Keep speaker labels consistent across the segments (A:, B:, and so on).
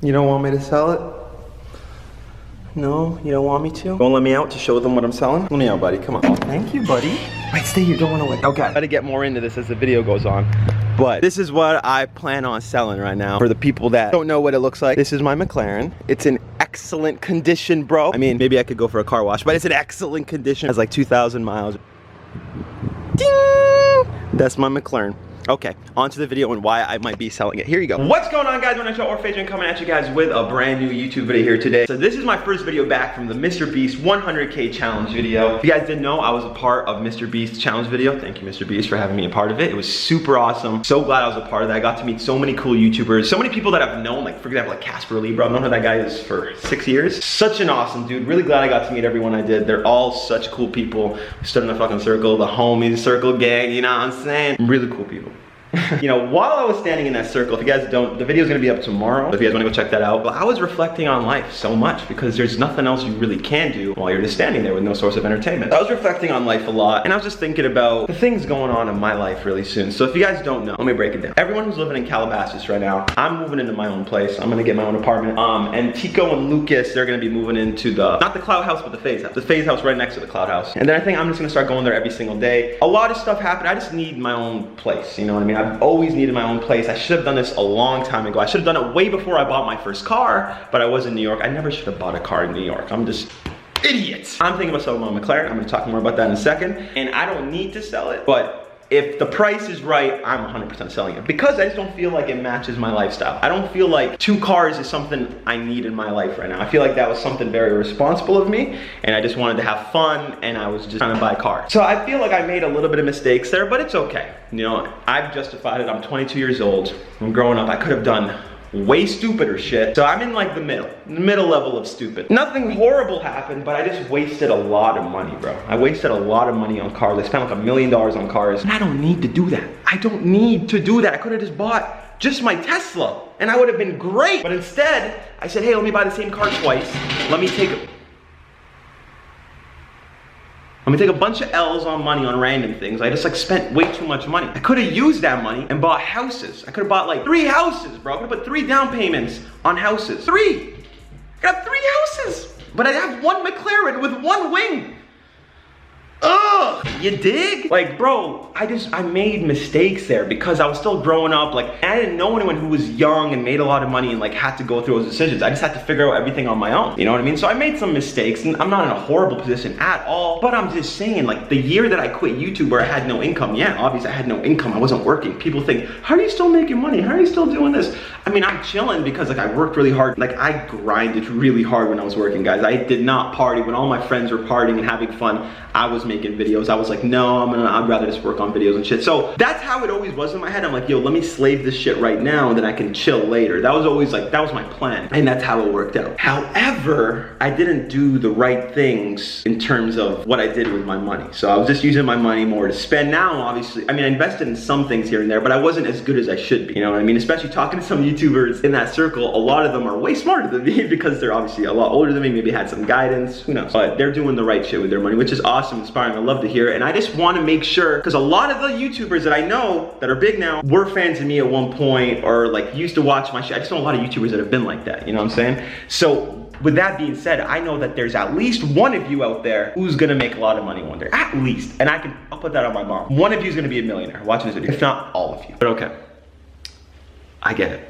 A: You don't want me to sell it? No, you don't want me to? Won't let me out to show them what I'm selling? Let me out, buddy, come on. Oh, thank you, buddy. Wait, stay here, don't run away. Okay, I gotta get more into this as the video goes on. But this is what I plan on selling right now. For the people that don't know what it looks like, this is my McLaren. It's in excellent condition, bro. I mean, maybe I could go for a car wash, but it's in excellent condition. It has like 2,000 miles. Ding! That's my McLaren. Okay, on to the video and why I might be selling it. Here you go. What's going on, guys? My name's FaZe coming at you guys with a brand new YouTube video here today. So this is my first video back from the Mr. Beast 100K challenge video. If you guys didn't know, I was a part of Mr. Beast's challenge video. Thank you, Mr. Beast, for having me a part of it. It was super awesome. So glad I was a part of that. I got to meet so many cool YouTubers, so many people that I've known, like for example, like Casper Lee, bro. I've known who that guy is for 6 years. Such an awesome dude. Really glad I got to meet everyone I did. They're all such cool people. We stood in a fucking circle, the homies, circle gang, you know what I'm saying? Really cool people. You know, while I was standing in that circle, if you guys don't, the video is gonna be up tomorrow, if you guys wanna go check that out, but I was reflecting on life so much because there's nothing else you really can do while you're just standing there with no source of entertainment. I was reflecting on life a lot, and I was just thinking about the things going on in my life really soon. So if you guys don't know, let me break it down. Everyone who's living in Calabasas right now, I'm moving into my own place. I'm gonna get my own apartment. And Tico and Lucas, they're gonna be moving into not the Cloud House, but the FaZe House. The FaZe House right next to the Cloud House. And then I think I'm just gonna start going there every single day. A lot of stuff happened. I just need my own place, you know what I mean? I've always needed my own place. I should have done this a long time ago. I should have done it way before I bought my first car, but I was in New York. I never should have bought a car in New York. I'm just idiot. I'm thinking about selling my McLaren. I'm gonna talk more about that in a second. And I don't need to sell it, but if the price is right, I'm 100% selling it because I just don't feel like it matches my lifestyle. I don't feel like 2 cars is something I need in my life right now. I feel like that was something very responsible of me, and I just wanted to have fun, and I was just trying to buy a car. So I feel like I made a little bit of mistakes there, but it's okay. You know, I've justified it. I'm 22 years old. I'm growing up. I could have done way stupider shit. So I'm in like the middle level of stupid. Nothing horrible happened, but I just wasted a lot of money, bro. I wasted a lot of money on cars. I spent like $1 million on cars. And I don't need to do that. I don't need to do that. I could have just bought just my Tesla and I would have been great. But instead, I said, hey, let me buy the same car twice. Let me take a bunch of L's on money on random things. I just like spent way too much money. I could have used that money and bought houses. I could have bought like 3 houses, bro. I could have put 3 down payments on houses. 3! I got 3 houses! But I have 1 McLaren with 1 wing. Ugh, you dig? Like, bro, I made mistakes there because I was still growing up. Like, I didn't know anyone who was young and made a lot of money and like had to go through those decisions. I just had to figure out everything on my own. You know what I mean? So I made some mistakes and I'm not in a horrible position at all. But I'm just saying, like, the year that I quit YouTube where I had no income, yeah, obviously I had no income. I wasn't working. People think, how are you still making money? How are you still doing this? I mean, I'm chilling because like I worked really hard. Like, I grinded really hard when I was working, guys. I did not party. When all my friends were partying and having fun, I was making videos. I was like, no, I'd rather just work on videos and shit. So that's how it always was in my head. I'm like, yo, let me slave this shit right now and then I can chill later. That was always like, that was my plan. And that's how it worked out. However, I didn't do the right things in terms of what I did with my money. So I was just using my money more to spend. Now, obviously, I mean, I invested in some things here and there, but I wasn't as good as I should be. You know what I mean? Especially talking to some YouTubers in that circle, a lot of them are way smarter than me because they're obviously a lot older than me, maybe had some guidance, who knows. But they're doing the right shit with their money, which is awesome, inspiring. I love to hear it. And I just want to make sure, because a lot of the YouTubers that I know that are big now were fans of me at one point or like used to watch my shit. I just know a lot of YouTubers that have been like that, you know what I'm saying? So with that being said, I know that there's at least one of you out there who's gonna make a lot of money one day, at least. And I'll put that on my mom. One of you is gonna be a millionaire watching this video, if not all of you. But okay, I get it.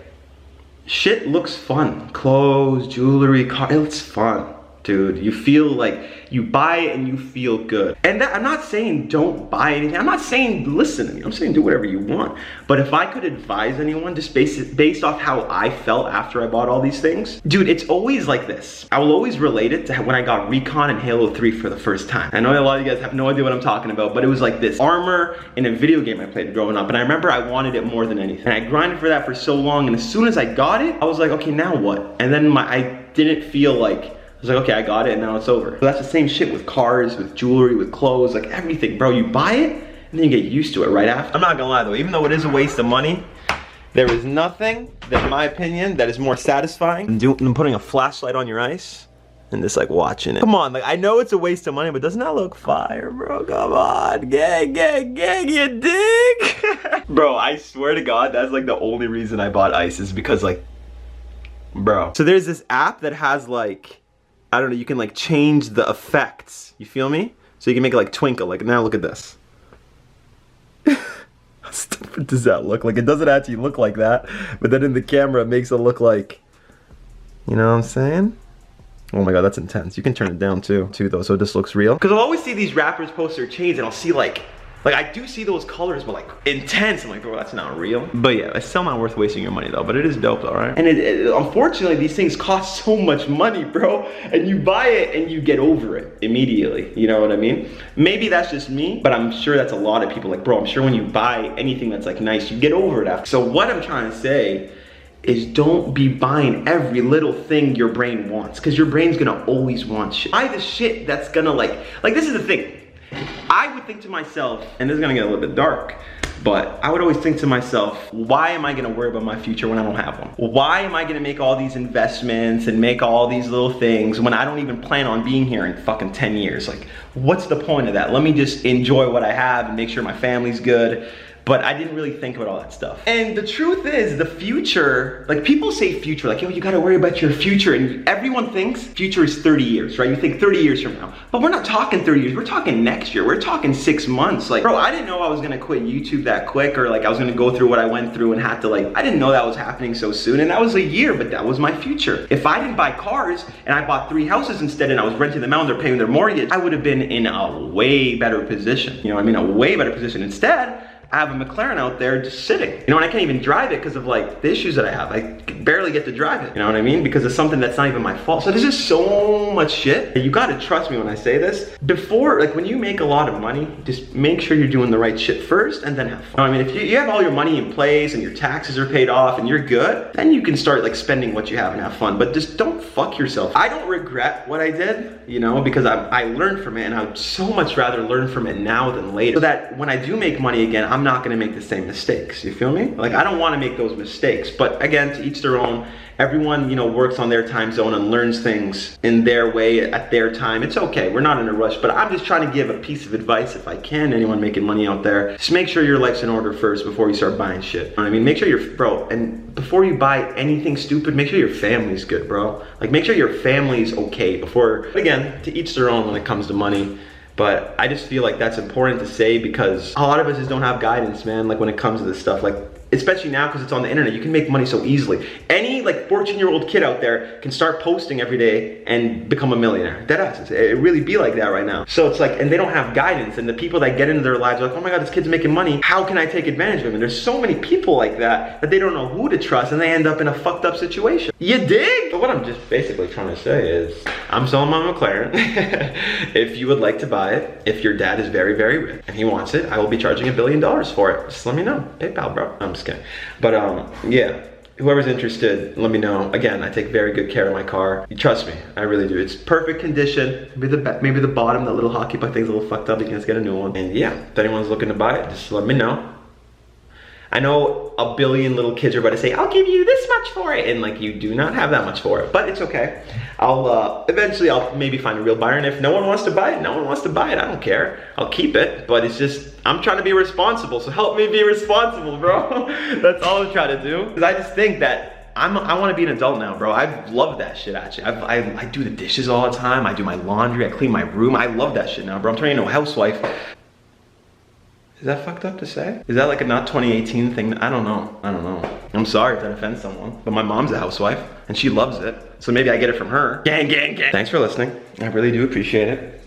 A: Shit looks fun. Clothes, jewelry, car, it's fun. Dude, you feel like you buy it and you feel good. And that, I'm not saying don't buy anything. I'm not saying listen to me. I'm saying do whatever you want. But if I could advise anyone just based off how I felt after I bought all these things, dude, it's always like this. I will always relate it to when I got Recon and Halo 3 for the first time. I know a lot of you guys have no idea what I'm talking about, but it was like this armor in a video game I played growing up. And I remember I wanted it more than anything. And I grinded for that for so long. And as soon as I got it, I was like, okay, now what? And then I didn't feel like, I was like, okay, I got it and now it's over. So that's the same shit with cars, with jewelry, with clothes, like everything, bro. You buy it and then you get used to it right after. I'm not gonna lie though, even though it is a waste of money, there is nothing that, in my opinion, that is more satisfying than putting a flashlight on your ice and just like watching it. Come on, like I know it's a waste of money, but doesn't that look fire, bro? Come on, gang, you dig? Bro, I swear to God, that's like the only reason I bought ice is because like, Bro. So there's this app that has like, I don't know, you can like change the effects. You feel me? So you can make it like twinkle. Like now look at this. How stupid does that look? Like it doesn't actually look like that. But then in the camera it makes it look like, you know what I'm saying? Oh my god, that's intense. You can turn it down too though, so this looks real. Because I'll always see these rappers post their chains and I'll see like I do see those colors, but like intense. I'm like, bro, that's not real. But yeah, it's still not worth wasting your money though, but it is dope though, right? And unfortunately, these things cost so much money, bro. And you buy it and you get over it immediately. You know what I mean? Maybe that's just me, but I'm sure that's a lot of people. Like, bro, I'm sure when you buy anything that's like nice, you get over it after. So what I'm trying to say is don't be buying every little thing your brain wants, because your brain's gonna always want shit. Buy the shit that's gonna like this is the thing. I would think to myself, and this is gonna get a little bit dark, but I would always think to myself, why am I gonna worry about my future when I don't have one? Why am I gonna make all these investments and make all these little things when I don't even plan on being here in fucking 10 years? Like, what's the point of that? Let me just enjoy what I have and make sure my family's good. But I didn't really think about all that stuff. And the truth is, the future, like people say future, like, yo, you gotta worry about your future. And everyone thinks future is 30 years, right? You think 30 years from now. But we're not talking 30 years, we're talking next year. We're talking 6 months. Like, bro, I didn't know I was gonna quit YouTube that quick, or like I was gonna go through what I went through and had to like, I didn't know that was happening so soon. And that was a year, but that was my future. If I didn't buy cars and I bought 3 houses instead and I was renting them out and they're paying their mortgage, I would have been in a way better position. You know what I mean? A way better position. Instead, I have a McLaren out there just sitting. You know, and I can't even drive it because of like the issues that I have. I barely get to drive it, you know what I mean? Because of something that's not even my fault. So there's just so much shit. You gotta trust me when I say this. Before, like when you make a lot of money, just make sure you're doing the right shit first and then have fun. I mean, if you have all your money in place and your taxes are paid off and you're good, then you can start like spending what you have and have fun. But just don't fuck yourself. I don't regret what I did, you know, because I learned from it, and I would so much rather learn from it now than later. So that when I do make money again, I'm not gonna make the same mistakes, you feel me? Like I don't wanna make those mistakes, but again, to each their own. Everyone, you know, works on their time zone and learns things in their way at their time. It's okay, we're not in a rush, but I'm just trying to give a piece of advice if I can, anyone making money out there. Just make sure your life's in order first before you start buying shit. You know what I mean? Make sure you're, bro, and before you buy anything stupid, make sure your family's good, bro. Like make sure your family's okay before, again, to each their own when it comes to money. But I just feel like that's important to say because a lot of us just don't have guidance, man, like when it comes to this stuff. Like, especially now because it's on the internet, you can make money so easily. Any like 14-year-old kid out there can start posting every day and become a millionaire. Deadass, it really be like that right now. So it's like, and they don't have guidance, and the people that get into their lives are like, oh my god, this kid's making money, how can I take advantage of him? And there's so many people like that they don't know who to trust, and they end up in a fucked up situation. You dig? But what I'm just basically trying to say is, I'm selling my McLaren. If you would like to buy it, if your dad is very, very rich and he wants it, I will be charging $1 billion for it. Just let me know. PayPal, bro. I'm just kidding. But yeah, whoever's interested, let me know. Again, I take very good care of my car. You trust me, I really do. It's perfect condition. Maybe the bottom, that little hockey puck thing's a little fucked up. You can just get a new one. And yeah, if anyone's looking to buy it, just let me know. I know a billion little kids are about to say, I'll give you this much for it. And like, you do not have that much for it, but it's okay. Eventually I'll maybe find a real buyer. And if no one wants to buy it, no one wants to buy it. I don't care. I'll keep it, but it's just, I'm trying to be responsible. So help me be responsible, bro. That's all I'm trying to do. Because I just think that I want to be an adult now, bro. I love that shit, actually. I do the dishes all the time. I do my laundry. I clean my room. I love that shit now, bro. I'm turning into a housewife. Is that fucked up to say? Is that like a not 2018 thing? I don't know. I'm sorry if that offends someone, but my mom's a housewife and she loves it. So maybe I get it from her. Gang, gang, gang. Thanks for listening. I really do appreciate it.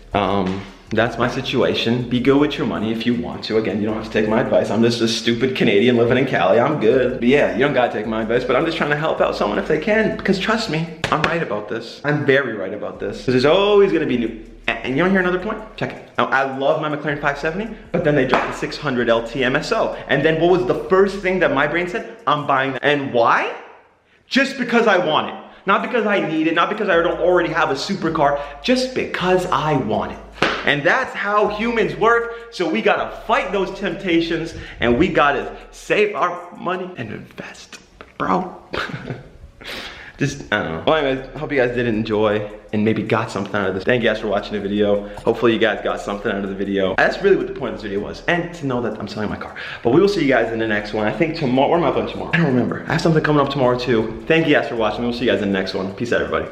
A: That's my situation. Be good with your money if you want to. Again, you don't have to take my advice. I'm just a stupid Canadian living in Cali. I'm good. But yeah, you don't gotta take my advice, but I'm just trying to help out someone if they can, because trust me, I'm right about this. I'm very right about this. Because there's always gonna be new. And you wanna hear another point? Check it. Now, I love my McLaren 570, but then they dropped the 600 LT MSO. And then what was the first thing that my brain said? I'm buying that. And why? Just because I want it. Not because I need it, not because I don't already have a supercar, just because I want it. And that's how humans work. So we gotta fight those temptations and we gotta save our money and invest, bro. Just, I don't know. Well, anyways, I hope you guys did enjoy and maybe got something out of this. Thank you guys for watching the video. Hopefully you guys got something out of the video. That's really what the point of this video was. And to know that I'm selling my car. But we will see you guys in the next one. I think tomorrow, what am I playing tomorrow? I don't remember. I have something coming up tomorrow too. Thank you guys for watching. We'll see you guys in the next one. Peace out, everybody.